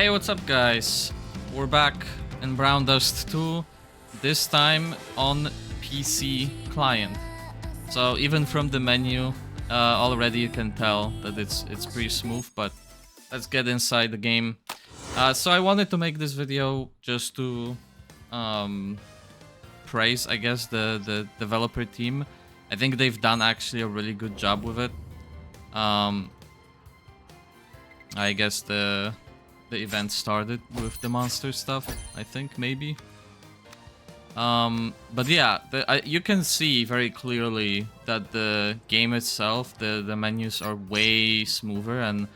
Hey, what's up guys? We're back in Brown Dust 2, this time on PC client. So even from the menu, already you can tell that it's pretty smooth, but let's get inside the game. So I wanted to make this video just to praise, I guess, the developer team. I think they've done actually a really good job with it. I guess the event started with the monster stuff, I think, maybe. But yeah, you can see very clearly that the game itself, the menus are way smoother, and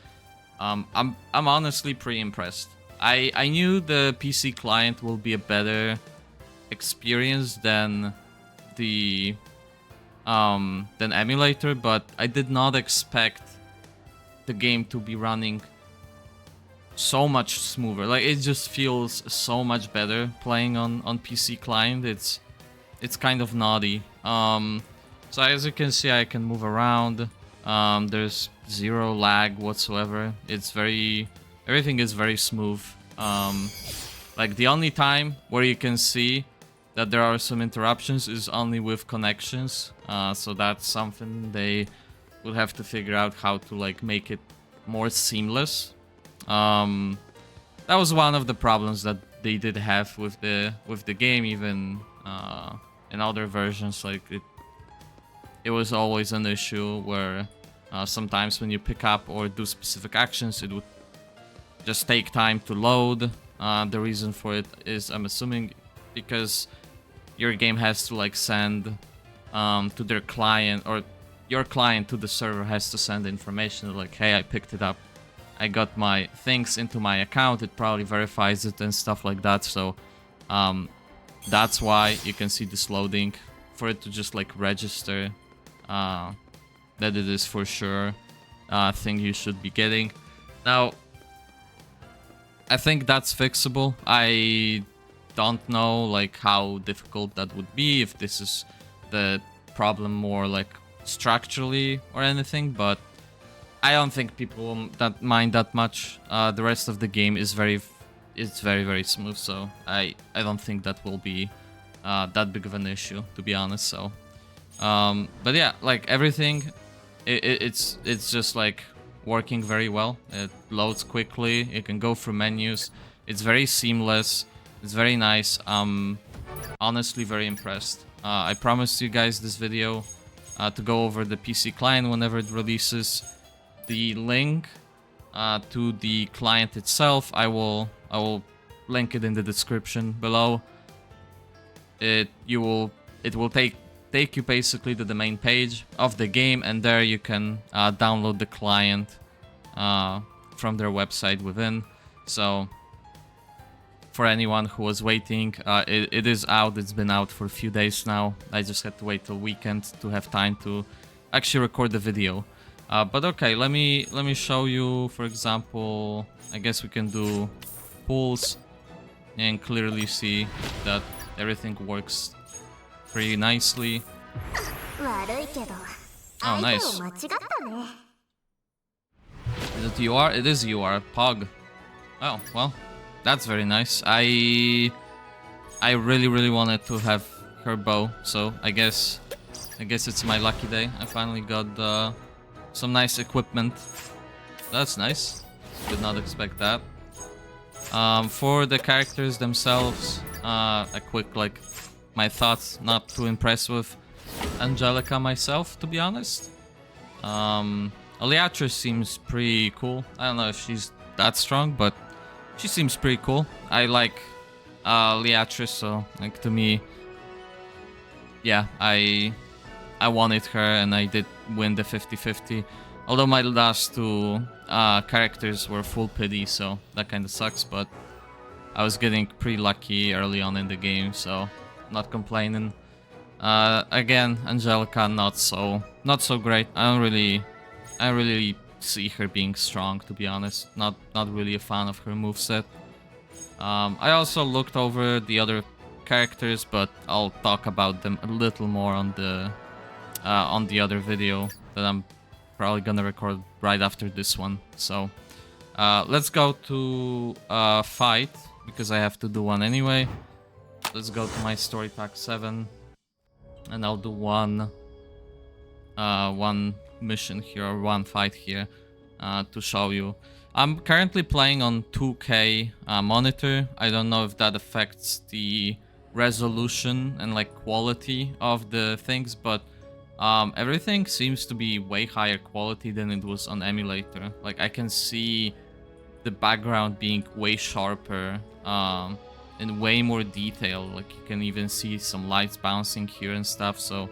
I'm honestly pretty impressed. I knew the PC client will be a better experience than the than emulator, but I did not expect the game to be running so much smoother. Like, it just feels so much better playing on PC client. It's kind of naughty. So as you can see, I can move around. There's zero lag whatsoever. Everything is very smooth. Like, the only time where you can see that there are some interruptions is only with connections. So that's something they will have to figure out, how to like make it more seamless. That was one of the problems that they did have with the game, even in other versions. Like, it was always an issue where sometimes when you pick up or do specific actions, it would just take time to load. The reason for it is, I'm assuming, because your game has to like send to their client, or your client to the server has to send information like, hey, I picked it up, I got my things into my account. It probably verifies it and stuff like that. So that's why you can see this loading, for it to just like register that it is for sure a thing you should be getting. Now, I think that's fixable. I don't know like how difficult that would be, if this is the problem more like structurally or anything, but I don't think people that mind that much. The rest of the game is very smooth, so I don't think that will be that big of an issue, to be honest. So, but yeah, like everything, it's just like working very well. It loads quickly. You can go through menus. It's very seamless. It's very nice. I'm honestly very impressed. I promised you guys this video to go over the PC client whenever it releases. The link to the client itself, I will link it in the description below. It will take you basically to the main page of the game, and there you can download the client from their website within. So for anyone who was waiting, it is out. It's been out for a few days now. I just had to wait till weekend to have time to actually record the video. But okay, let me show you. For example, I guess we can do pulls and clearly see that everything works pretty nicely. Oh, nice. Is it UR? It is UR. Pog. Oh, well, that's very nice. I really wanted to have her bow, so I guess it's my lucky day. I finally got some nice equipment. That's nice. Did not expect that. For the characters themselves, a quick like my thoughts. Not too impressed with Angelica myself, to be honest. Aliatrix seems pretty cool. I don't know if she's that strong, but she seems pretty cool. I like Aliatrix, so like, to me, yeah, I wanted her, and I did win the 50-50. Although my last two characters were full pity, so that kind of sucks, but I was getting pretty lucky early on in the game, so not complaining. Again, Angelica not so great. I don't really see her being strong, to be honest. Not really a fan of her moveset. I also looked over the other characters, but I'll talk about them a little more on the other video that I'm probably gonna record right after this one. So Let's go to fight, because I have to do one anyway. Let's go to my story pack 7, and I'll do one mission here, or one fight here, to show you. I'm currently playing on 2K monitor. I don't know if that affects the resolution and like quality of the things, but everything seems to be way higher quality than it was on emulator. Like I can see the background being way sharper and way more detail. Like you can even see some lights bouncing here and stuff. So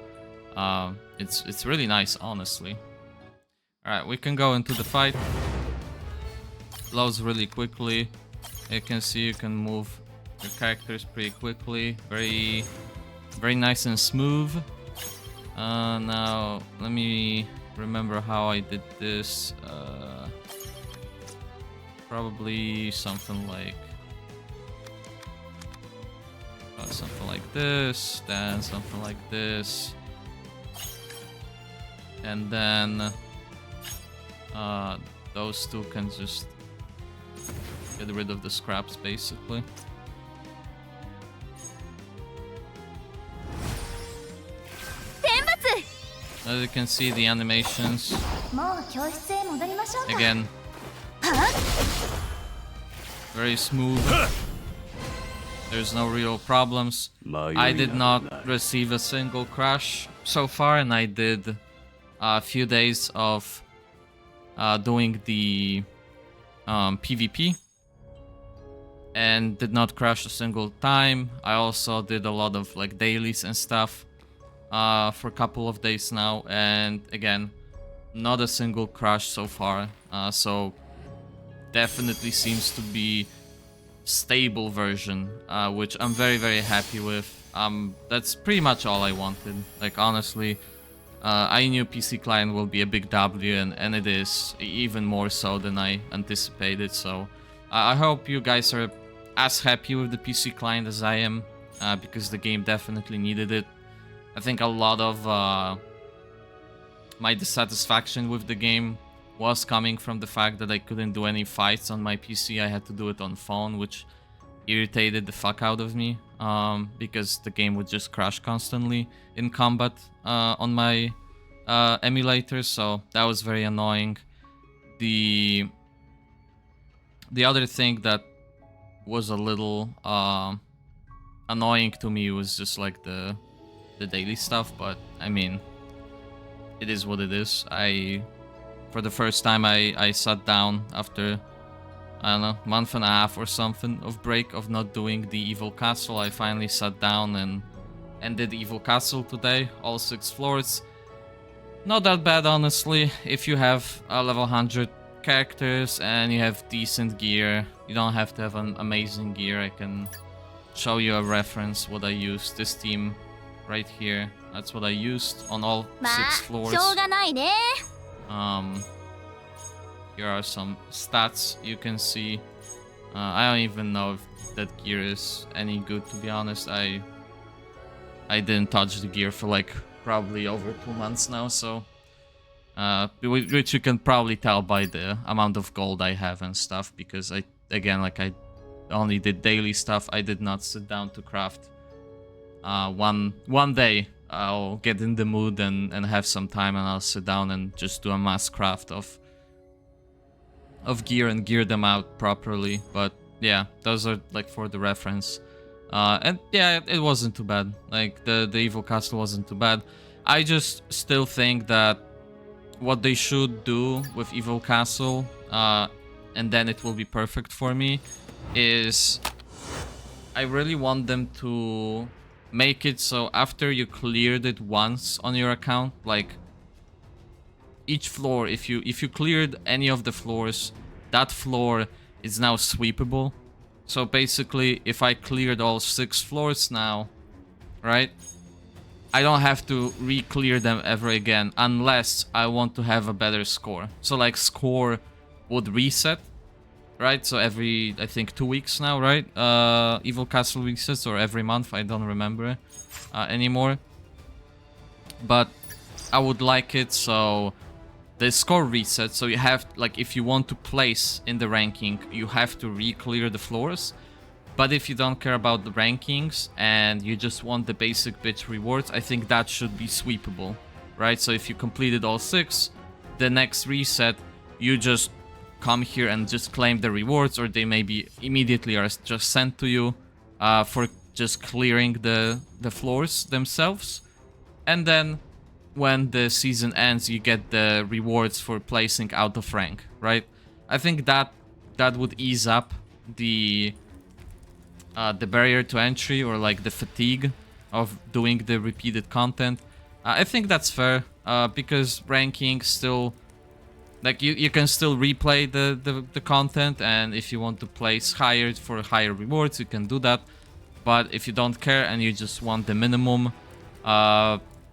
it's really nice, honestly. All right, we can go into the fight. Loads really quickly. You can see you can move your characters pretty quickly. Very nice and smooth. Now let me remember how I did this. Probably something like this, then something like this, and then those two can just get rid of the scraps, basically. As you can see, the animations, again, very smooth. There's no real problems. I did not receive a single crash so far, and I did a few days of doing the PvP and did not crash a single time. I also did a lot of like dailies and stuff for a couple of days now, and again, not a single crash so far. So definitely seems to be stable version, which I'm very happy with. That's pretty much all I wanted. Like honestly, I knew PC client will be a big W, and it is even more so than I anticipated. So I hope you guys are as happy with the PC client as I am, because the game definitely needed it. I think a lot of my dissatisfaction with the game was coming from the fact that I couldn't do any fights on my PC. I had to do it on phone, which irritated the fuck out of me, because the game would just crash constantly in combat on my emulator, so that was very annoying. The other thing that was a little annoying to me was just like the daily stuff, but I mean, it is what it is. For the first time, I sat down after, I don't know, month and a half or something of break of not doing the Evil Castle. I finally sat down and did Evil Castle today, all 6 floors. Not that bad, honestly. If you have a level 100 characters and you have decent gear, you don't have to have an amazing gear. I can show you a reference what I used. This team right here, that's what I used on all 6 floors. Here are some stats you can see. I don't even know if that gear is any good, to be honest. I didn't touch the gear for like probably over 2 months now, so which you can probably tell by the amount of gold I have and stuff, because I only did daily stuff. I did not sit down to craft. One day I'll get in the mood and have some time, and I'll sit down and just do a mass craft of gear and gear them out properly. But yeah, those are like for the reference. And yeah, it wasn't too bad. Like the Evil Castle wasn't too bad. I just still think that what they should do with Evil Castle, and then it will be perfect for me, is I really want them to make it so after you cleared it once on your account, like each floor, if you cleared any of the floors, that floor is now sweepable. So basically, if I cleared all 6 floors now, right, I don't have to re-clear them ever again unless I want to have a better score. So like score would reset, right? So every, I think 2 weeks now, right? Evil Castle resets, or every month, I don't remember anymore. But I would like it so the score resets, so you have, like, if you want to place in the ranking, you have to re-clear the floors. But if you don't care about the rankings and you just want the basic bitch rewards, I think that should be sweepable, right? So if you completed all 6, the next reset, you just come here and just claim the rewards, or they maybe immediately are just sent to you for just clearing the floors themselves. And then when the season ends, you get the rewards for placing out of rank, right? I think that would ease up the barrier to entry, or like the fatigue of doing the repeated content. I think that's fair, because ranking still, like, you can still replay the content, and if you want to place higher for higher rewards, you can do that. But if you don't care and you just want the minimum,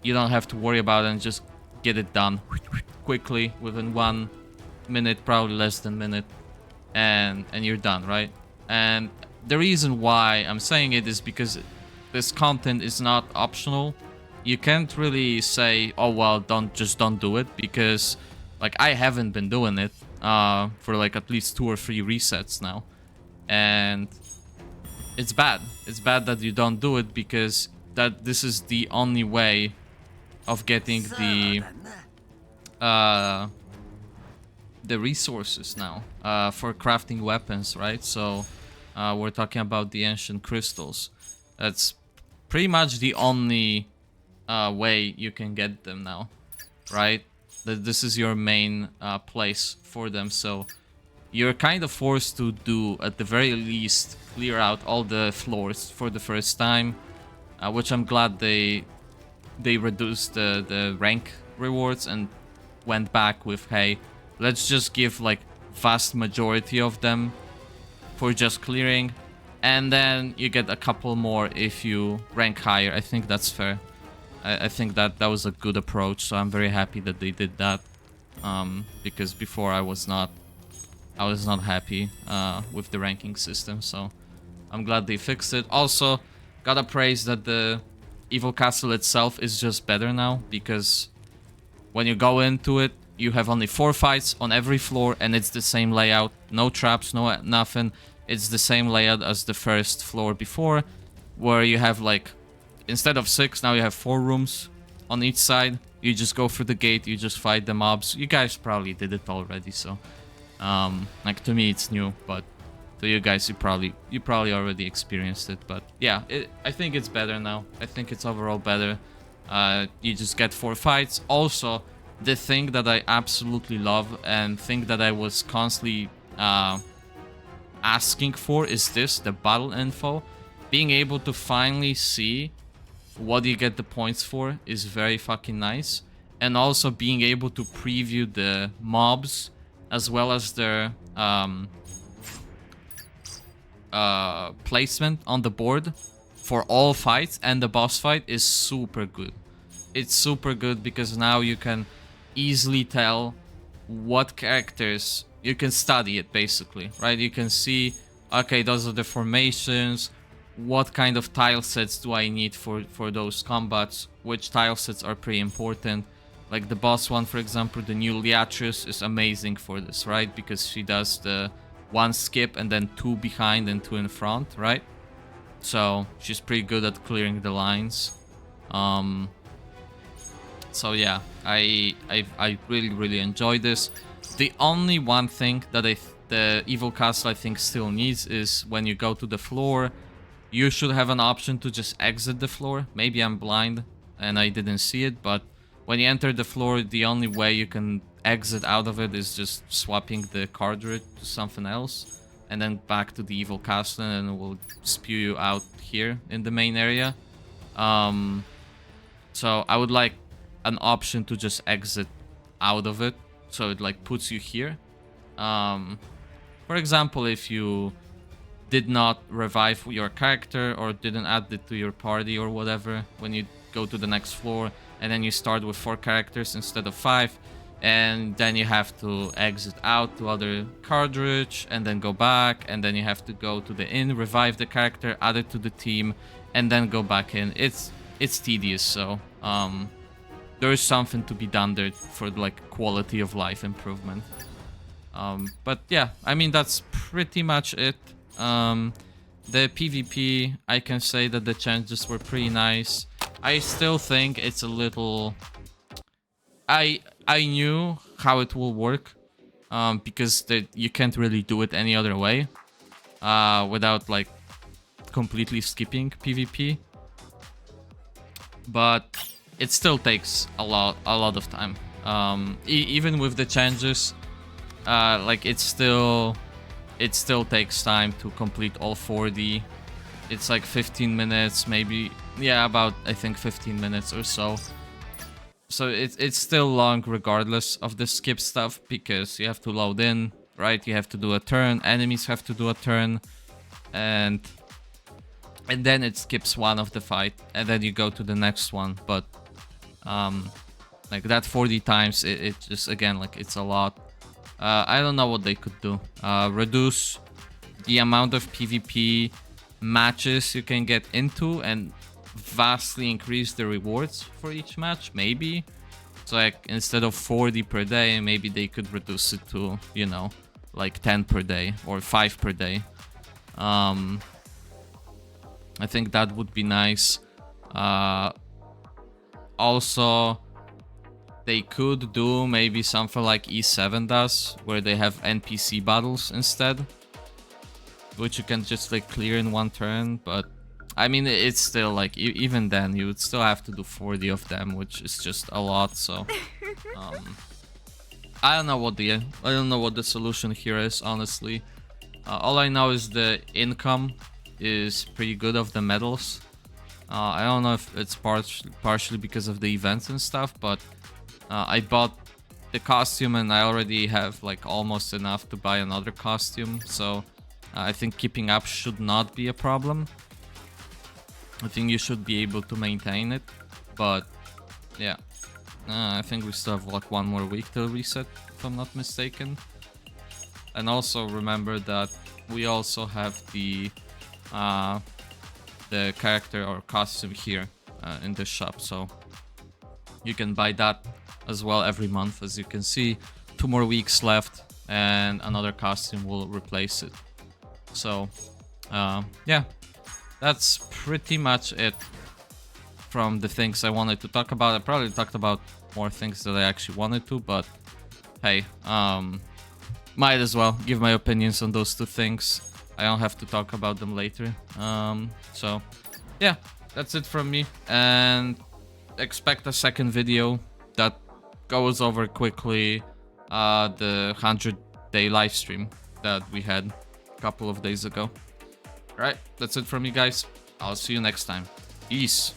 you don't have to worry about it, and just get it done quickly within 1 minute, probably less than a minute, and you're done, right? And the reason why I'm saying it is because this content is not optional. You can't really say, oh well, don't do it, because like I haven't been doing it for like at least 2 or 3 resets now, and it's bad. It's bad that you don't do it, because this is the only way of getting the resources now for crafting weapons, right? So we're talking about the ancient crystals. That's pretty much the only way you can get them now, right? This is your main place for them, so you're kind of forced to do, at the very least, clear out all the floors for the first time, which I'm glad they reduced the rank rewards and went back with, hey, let's just give like vast majority of them for just clearing, and then you get a couple more if you rank higher. I think that's fair. I think that was a good approach, so I'm very happy that they did that, because before I was not happy with the ranking system, so I'm glad they fixed it. Also, gotta praise that the Evil Castle itself is just better now, because when you go into it, you have only 4 fights on every floor, and it's the same layout. No traps, no nothing. It's the same layout as the first floor before, where you have like, instead of 6, now you have 4 rooms on each side. You just go through the gate, you just fight the mobs. You guys probably did it already, so like, to me it's new, but to you guys, you probably already experienced it. But yeah, I think it's better now. I think it's overall better. You just get 4 fights. Also, the thing that I absolutely love and think that I was constantly asking for is the battle info. Being able to finally see what you get the points for is very fucking nice. And also being able to preview the mobs as well as their placement on the board for all fights and the boss fight is super good. It's super good because now you can easily tell what characters, you can study it basically, right? You can see, okay, those are the formations, what kind of tile sets do I need for those combats, which tile sets are pretty important. Like the boss one, for example, the new Leatrice is amazing for this, right? Because she does the 1 skip and then 2 behind and 2 in front, right? So she's pretty good at clearing the lines. So yeah, I really enjoy this. The only one thing that the Evil Castle I think still needs is when you go to the floor, you should have an option to just exit the floor. Maybe I'm blind and I didn't see it, but when you enter the floor, the only way you can exit out of it is just swapping the cartridge to something else, and then back to the Evil Castle, and it will spew you out here in the main area. So I would like an option to just exit out of it, so it like puts you here. For example, if you did not revive your character or didn't add it to your party or whatever, when you go to the next floor, and then you start with 4 characters instead of 5, and then you have to exit out to other cartridge and then go back, and then you have to go to the inn, revive the character, add it to the team, and then go back in. It's tedious, so there is something to be done there for like quality of life improvement. But yeah, I mean, that's pretty much it. The PvP, I can say that the changes were pretty nice. I still think it's a little... I knew how it will work, because you can't really do it any other way, without like completely skipping PvP. But it still takes a lot of time. Even with the changes, like it still takes time to complete all 40. It's like 15 minutes, maybe. Yeah, about I think 15 minutes or so. So it's still long regardless of the skip stuff, because you have to load in, right? You have to do a turn, enemies have to do a turn, and then it skips one of the fight, and then you go to the next one. But like that 40 times, it just, again, like it's a lot. I don't know what they could do. Reduce the amount of PvP matches you can get into and vastly increase the rewards for each match, maybe. So like instead of 40 per day, maybe they could reduce it to, you know, like 10 per day or 5 per day. I think that would be nice. Also, they could do maybe something like E7 does, where they have NPC battles instead, which you can just like clear in one turn. But I mean, it's still like, even then you would still have to do 40 of them, which is just a lot. So I don't know what the solution here is, honestly. All I know is the income is pretty good of the medals. I don't know if it's partially because of the events and stuff, but I bought the costume and I already have like almost enough to buy another costume. So I think keeping up should not be a problem. I think you should be able to maintain it, but yeah, I think we still have like one more week till reset, if I'm not mistaken. And also remember that we also have the character or costume here in the shop, so you can buy that as well every month. As you can see, 2 more weeks left and another costume will replace it. So yeah, that's pretty much it from the things I wanted to talk about. I probably talked about more things that I actually wanted to, but hey, might as well give my opinions on those 2 things. I don't have to talk about them later. So yeah, that's it from me, and expect a second video that goes over quickly the 100-day live stream that we had a couple of days ago. Alright, that's it from me, guys. I'll see you next time. Peace.